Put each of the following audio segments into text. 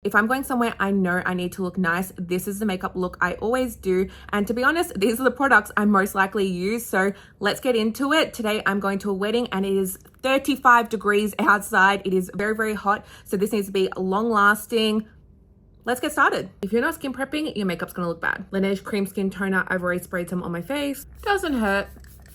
If I'm going somewhere I know I need to look nice, this is the makeup look I always do. And to be honest, these are the products I most likely use. So let's get into it. Today I'm going to a wedding and it is 35 degrees outside. It is very, very hot. So this needs to be long lasting. Let's get started. If you're not skin prepping, your makeup's gonna look bad. Laneige Cream Skin Toner. I've already sprayed some on my face. Doesn't hurt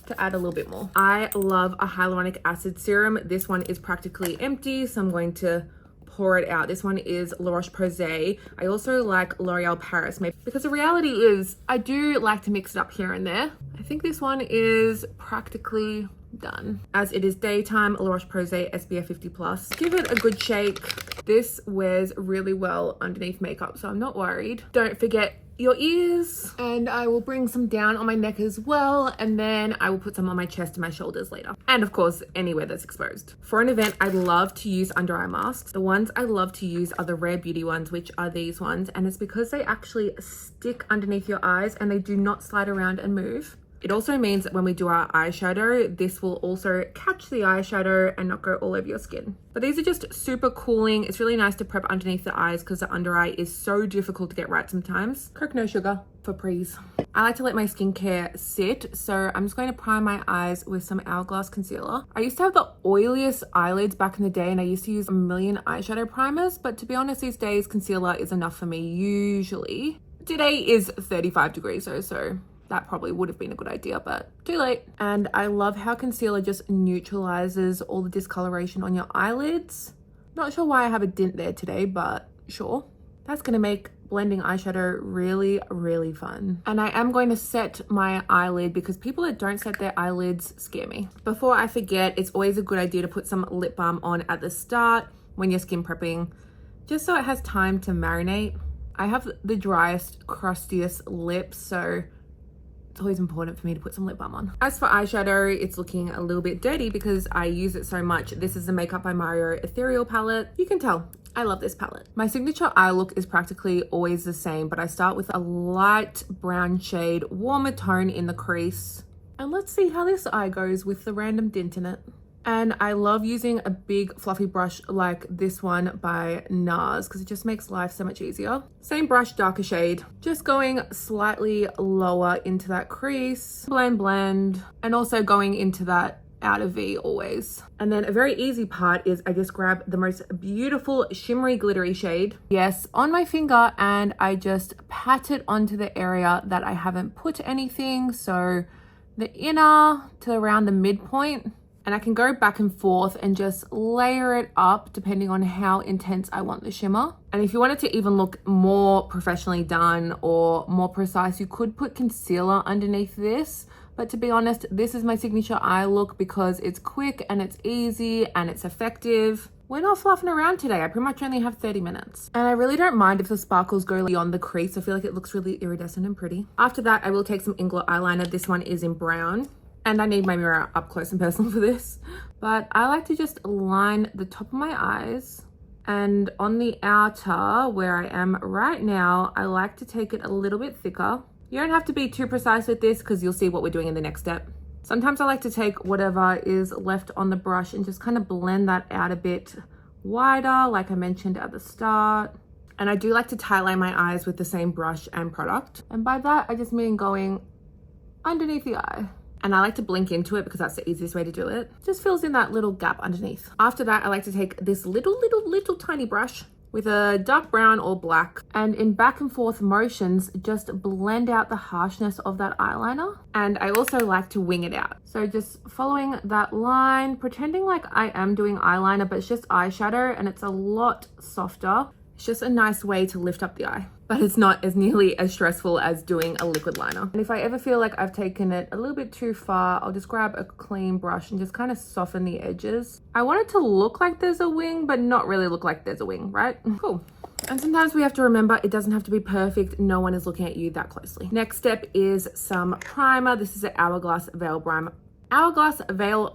to add a little bit more. I love a hyaluronic acid serum. This one is practically empty, so I'm going to pour it out. This one is La Roche Posay. I also like L'Oreal Paris, maybe because the reality is I do like to mix it up here and there. I think this one is practically done. As it is daytime, La Roche Posay SPF 50+. Give it a good shake. This wears really well underneath makeup, so I'm not worried. Don't forget your ears, and I will bring some down on my neck as well, and then I will put some on my chest and my shoulders later, and of course anywhere that's exposed. For an event, I love to use under eye masks. The ones I love to use are the Rare Beauty ones, which are these ones, and it's because they actually stick underneath your eyes and they do not slide around and move. It also means that when we do our eyeshadow, this will also catch the eyeshadow and not go all over your skin. But these are just super cooling. It's really nice to prep underneath the eyes because the under eye is so difficult to get right sometimes. Coke no sugar for prees. I like to let my skincare sit, so I'm just going to prime my eyes with some Hourglass concealer. I used to have the oiliest eyelids back in the day and I used to use a million eyeshadow primers, but to be honest, these days concealer is enough for me usually. Today is 35 degrees though, so that probably would have been a good idea, but too late. And I love how concealer just neutralizes all the discoloration on your eyelids. Not sure why I have a dent there today, but sure. That's gonna make blending eyeshadow really, really fun. And I am going to set my eyelid because people that don't set their eyelids scare me. Before I forget, it's always a good idea to put some lip balm on at the start when you're skin prepping, just so it has time to marinate. I have the driest, crustiest lips, so it's always important for me to put some lip balm on. As for eyeshadow, it's looking a little bit dirty because I use it so much. This is the Makeup by Mario Ethereal palette. You can tell I love this palette. My signature eye look is practically always the same, but I start with a light brown shade, warmer tone in the crease. And let's see how this eye goes with the random dent in it. And I love using a big fluffy brush like this one by NARS because it just makes life so much easier. Same brush, darker shade. Just going slightly lower into that crease. Blend, blend. And also going into that outer V always. And then a very easy part is I just grab the most beautiful shimmery glittery shade. Yes, on my finger, and I just pat it onto the area that I haven't put anything. So the inner to around the midpoint. And I can go back and forth and just layer it up depending on how intense I want the shimmer. And if you want it to even look more professionally done or more precise, you could put concealer underneath this. But to be honest, this is my signature eye look because it's quick and it's easy and it's effective. We're not fluffing around today. I pretty much only have 30 minutes. And I really don't mind if the sparkles go beyond the crease. I feel like it looks really iridescent and pretty. After that, I will take some Ingot eyeliner. This one is in brown. And I need my mirror up close and personal for this. But I like to just line the top of my eyes. And on the outer, where I am right now, I like to take it a little bit thicker. You don't have to be too precise with this because you'll see what we're doing in the next step. Sometimes I like to take whatever is left on the brush and just kind of blend that out a bit wider, like I mentioned at the start. And I do like to tightline my eyes with the same brush and product. And by that, I just mean going underneath the eye. And I like to blink into it because that's the easiest way to do it. Just fills in that little gap underneath. After that, I like to take this little tiny brush with a dark brown or black, and in back and forth motions, just blend out the harshness of that eyeliner. And I also like to wing it out. So just following that line, pretending like I am doing eyeliner, but it's just eyeshadow and it's a lot softer. It's just a nice way to lift up the eye, but it's not as nearly as stressful as doing a liquid liner. And if I ever feel like I've taken it a little bit too far, I'll just grab a clean brush and just kind of soften the edges. I want it to look like there's a wing, but not really look like there's a wing, right? Cool. And sometimes we have to remember it doesn't have to be perfect. No one is looking at you that closely. Next step is some primer. This is an Hourglass Veil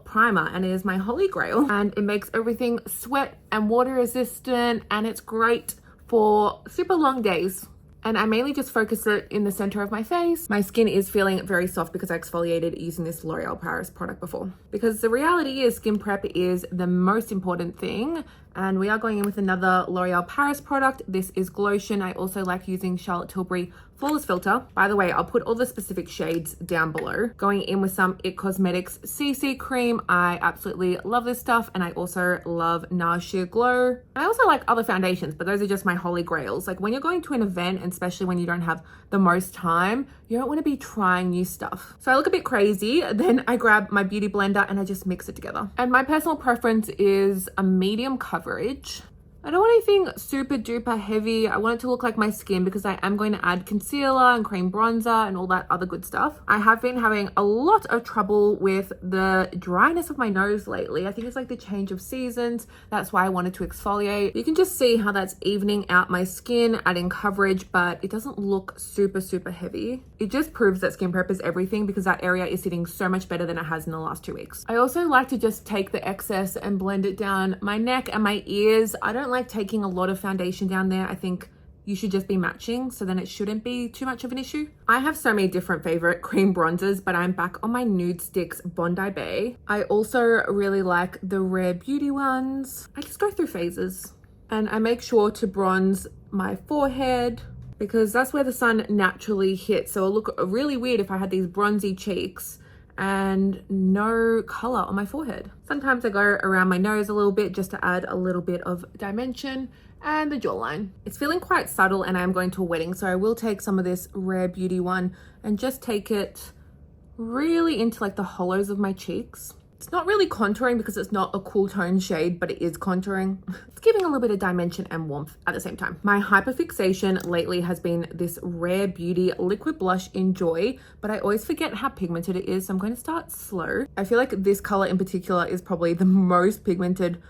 Primer, and it is my holy grail, and it makes everything sweat and water resistant, and it's great for super long days. And I mainly just focus it in the center of my face. My skin is feeling very soft because I exfoliated using this L'Oreal Paris product before. Because the reality is skin prep is the most important thing And we are going in with another L'Oreal Paris product. This is Glotion. I also like using Charlotte Tilbury Flawless Filter. By the way, I'll put all the specific shades down below. Going in with some It Cosmetics CC Cream. I absolutely love this stuff. And I also love NARS Sheer Glow. I also like other foundations, but those are just my holy grails. Like when you're going to an event, and especially when you don't have the most time, you don't want to be trying new stuff. So I look a bit crazy. Then I grab my beauty blender and I just mix it together. And my personal preference is a medium coverage. I don't want anything super duper heavy. I want it to look like my skin because I am going to add concealer and cream bronzer and all that other good stuff. I have been having a lot of trouble with the dryness of my nose lately. I think it's like the change of seasons. That's why I wanted to exfoliate. You can just see how that's evening out my skin, adding coverage, but it doesn't look super, super heavy. It just proves that skin prep is everything because that area is sitting so much better than it has in the last 2 weeks. I also like to just take the excess and blend it down my neck and my ears. I don't like taking a lot of foundation down there. I think you should just be matching, so then it shouldn't be too much of an issue. I have so many different favorite cream bronzers, but I'm back on my Nude Sticks Bondi Bay. I also really like the Rare Beauty ones. I just go through phases, and I make sure to bronze my forehead because that's where the sun naturally hits. So it'll look really weird if I had these bronzy cheeks and no color on my forehead. Sometimes I go around my nose a little bit just to add a little bit of dimension, and the jawline. It's feeling quite subtle and I'm going to a wedding, so I will take some of this Rare Beauty one and just take it really into like the hollows of my cheeks. It's not really contouring because it's not a cool tone shade, but it is contouring. It's giving a little bit of dimension and warmth at the same time. My hyperfixation lately has been this Rare Beauty liquid blush in Joy, but I always forget how pigmented it is, so I'm going to start slow. I feel like this color in particular is probably the most pigmented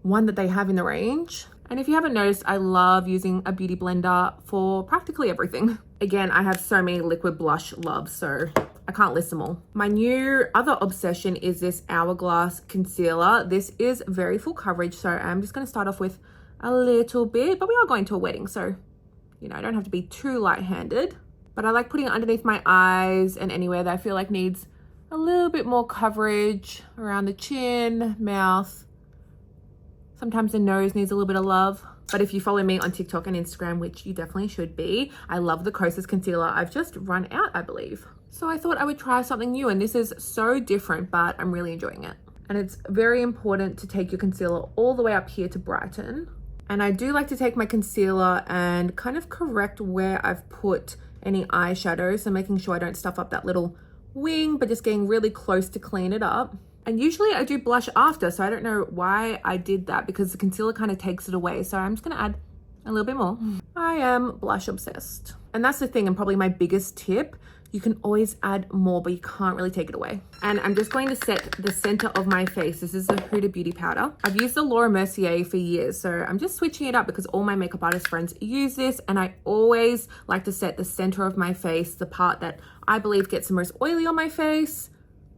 one that they have in the range. And if you haven't noticed, I love using a beauty blender for practically everything. Again, I have so many liquid blush loves, so I can't list them all. My new other obsession is this Hourglass concealer. This is very full coverage, so I'm just going to start off with a little bit, but we are going to a wedding, so you know, I don't have to be too light-handed. But I like putting it underneath my eyes and anywhere that I feel like needs a little bit more coverage, around the chin, mouth. Sometimes the nose needs a little bit of love. But if you follow me on TikTok and Instagram, which you definitely should be, I love the Kosas concealer. I've just run out, I believe. So I thought I would try something new, and this is so different, but I'm really enjoying it. And it's very important to take your concealer all the way up here to brighten. And I do like to take my concealer and kind of correct where I've put any eyeshadow. So making sure I don't stuff up that little wing, but just getting really close to clean it up. And usually I do blush after, so I don't know why I did that because the concealer kind of takes it away. So I'm just gonna add a little bit more. I am blush obsessed. And that's the thing, and probably my biggest tip, you can always add more, but you can't really take it away. And I'm just going to set the center of my face. This is the Huda Beauty powder. I've used the Laura Mercier for years, so I'm just switching it up because all my makeup artist friends use this, and I always like to set the center of my face, the part that I believe gets the most oily on my face,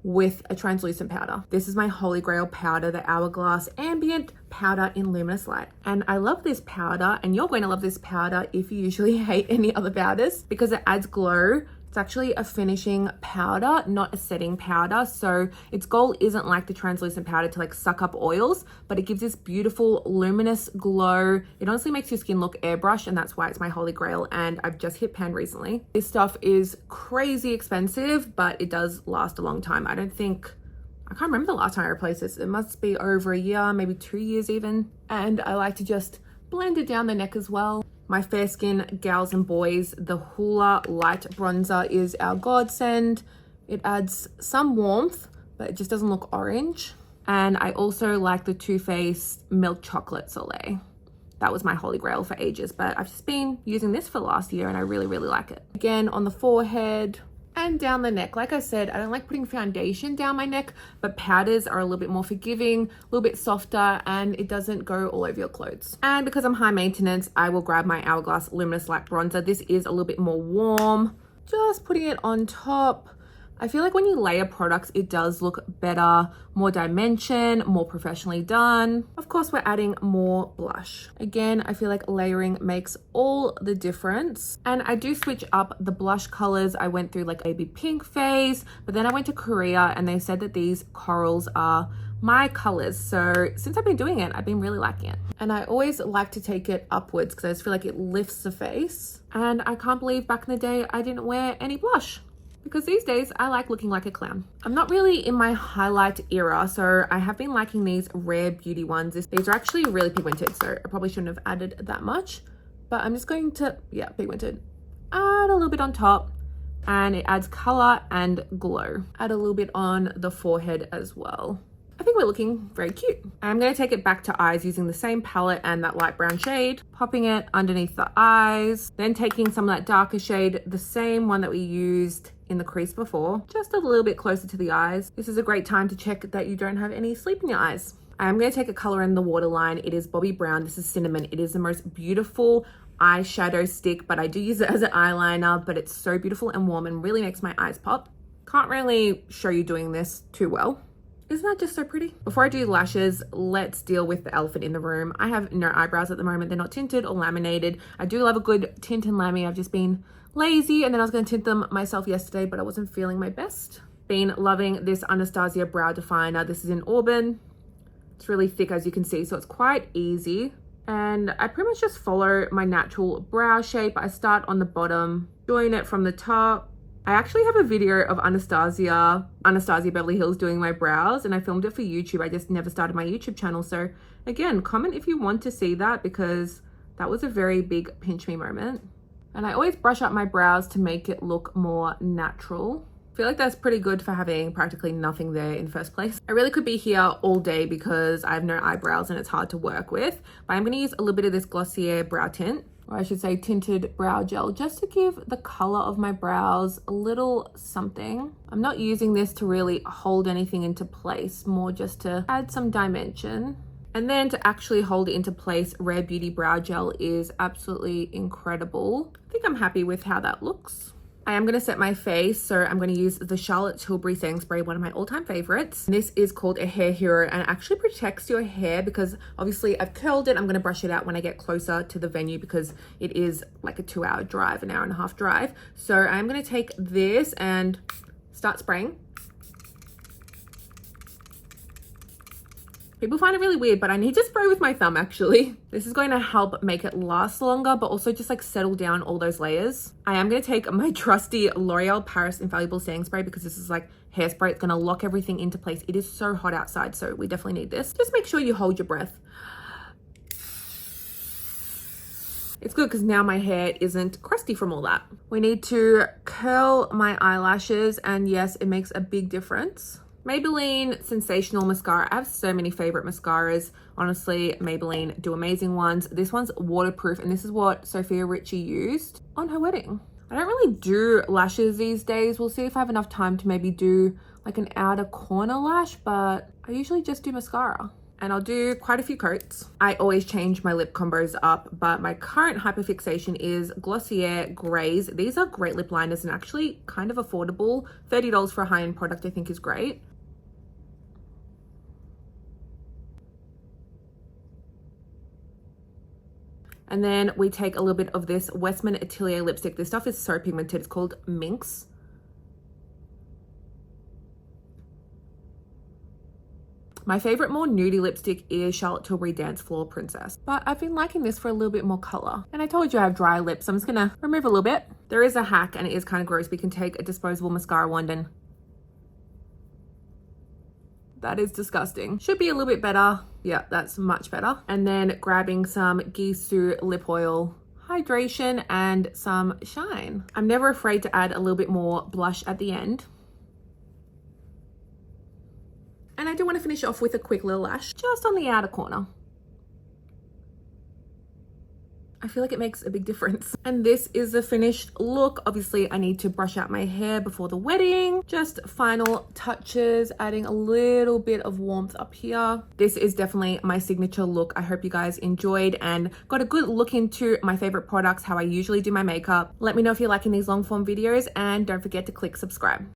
with a translucent powder. This is my holy grail powder, the Hourglass Ambient Powder in Luminous Light. And I love this powder, and you're going to love this powder if you usually hate any other powders because it adds glow. It's actually a finishing powder, not a setting powder. So its goal isn't like the translucent powder to like suck up oils, but it gives this beautiful luminous glow. It honestly makes your skin look airbrushed, and that's why it's my holy grail. And I've just hit pan recently. This stuff is crazy expensive, but it does last a long time. I can't remember the last time I replaced this. It must be over a year, maybe 2 years even. And I like to just blend it down the neck as well. My fair skin gals and boys, the Hoola Light Bronzer is our godsend. It adds some warmth, but it just doesn't look orange. And I also like the Too Faced Milk Chocolate Soleil. That was my holy grail for ages, but I've just been using this for the last year and I really, really like it. Again, on the forehead and down the neck. Like I said, I don't like putting foundation down my neck, but powders are a little bit more forgiving, a little bit softer, and it doesn't go all over your clothes. And because I'm high maintenance, I will grab my Hourglass Luminous Light Bronzer. This is a little bit more warm. Just putting it on top. I feel like when you layer products, it does look better, more dimension, more professionally done. Of course, we're adding more blush. Again, I feel like layering makes all the difference. And I do switch up the blush colors. I went through like a baby pink phase, but then I went to Korea and they said that these corals are my colors. So since I've been doing it, I've been really liking it. And I always like to take it upwards because I just feel like it lifts the face. And I can't believe back in the day I didn't wear any blush, because these days I like looking like a clown. I'm not really in my highlight era, so I have been liking these Rare Beauty ones. These are actually really pigmented, so I probably shouldn't have added that much, but I'm just going to, yeah, pigmented, add a little bit on top, and it adds color and glow. Add a little bit on the forehead as well. I think we're looking very cute. I'm going to take it back to eyes using the same palette and that light brown shade, popping it underneath the eyes, then taking some of that darker shade, the same one that we used in the crease before, just a little bit closer to the eyes. This is a great time to check that you don't have any sleep in your eyes. I'm going to take a color in the waterline. It is Bobbi Brown. This is Cinnamon. It is the most beautiful eyeshadow stick, but I do use it as an eyeliner, but it's so beautiful and warm and really makes my eyes pop. Can't really show you doing this too well. Isn't that just so pretty? Before I do lashes, let's deal with the elephant in the room. I have no eyebrows at the moment. They're not tinted or laminated. I do love a good tint and lammy. I've just been lazy, and then I was going to tint them myself yesterday, but I wasn't feeling my best. Been loving this Anastasia brow definer. This is in Auburn. It's really thick, as you can see, so it's quite easy. And I pretty much just follow my natural brow shape. I start on the bottom, join it from the top. I actually have a video of Anastasia Beverly Hills doing my brows, and I filmed it for YouTube. I just never started my YouTube channel. So again, comment if you want to see that, because that was a very big pinch me moment. And I always brush up my brows to make it look more natural. I feel like that's pretty good for having practically nothing there in the first place. I really could be here all day because I have no eyebrows and it's hard to work with, but I'm going to use a little bit of this Glossier brow tint, or I should say tinted brow gel, just to give the color of my brows a little something. I'm not using this to really hold anything into place, more just to add some dimension. And then to actually hold it into place, Rare Beauty brow gel is absolutely incredible. I think I'm happy with how that looks. I am going to set my face, so I'm going to use the Charlotte Tilbury setting spray, one of my all-time favorites. This is called a hair hero, and it actually protects your hair because obviously I've curled it. I'm going to brush it out when I get closer to the venue because it is like a 2-hour drive, an hour and a half drive. So I'm going to take this and start spraying. People find it really weird, but I need to spray with my thumb actually. This is going to help make it last longer, but also just like settle down all those layers. I am going to take my trusty L'Oreal Paris Infallible Setting Spray because this is like hairspray. It's going to lock everything into place. It is so hot outside, so we definitely need this. Just make sure you hold your breath. It's good because now my hair isn't crusty from all that. We need to curl my eyelashes, and yes, it makes a big difference. Maybelline Sensational Mascara. I have so many favorite mascaras. Honestly, Maybelline do amazing ones. This one's waterproof, and this is what Sophia Richie used on her wedding. I don't really do lashes these days. We'll see if I have enough time to maybe do like an outer corner lash, but I usually just do mascara. And I'll do quite a few coats. I always change my lip combos up, but my current hyperfixation is Glossier Grays. These are great lip liners and actually kind of affordable. $30 for a high-end product I think is great. And then we take a little bit of this Westman Atelier lipstick. This stuff is so pigmented. It's called Minx. My favorite more nudie lipstick is Charlotte Tilbury Dance Floor Princess, but I've been liking this for a little bit more color. And I told you I have dry lips, so I'm just gonna remove a little bit. There is a hack, and it is kind of gross. We can take a disposable mascara wand and that is disgusting. Should be a little bit better. Yeah, that's much better. And then grabbing some Gisou lip oil, hydration, and some shine. I'm never afraid to add a little bit more blush at the end. And I do want to finish off with a quick little lash just on the outer corner. I feel like it makes a big difference. And this is the finished look. Obviously, I need to brush out my hair before the wedding. Just final touches, adding a little bit of warmth up here. This is definitely my signature look. I hope you guys enjoyed and got a good look into my favorite products, how I usually do my makeup. Let me know if you're liking these long form videos, and don't forget to click subscribe.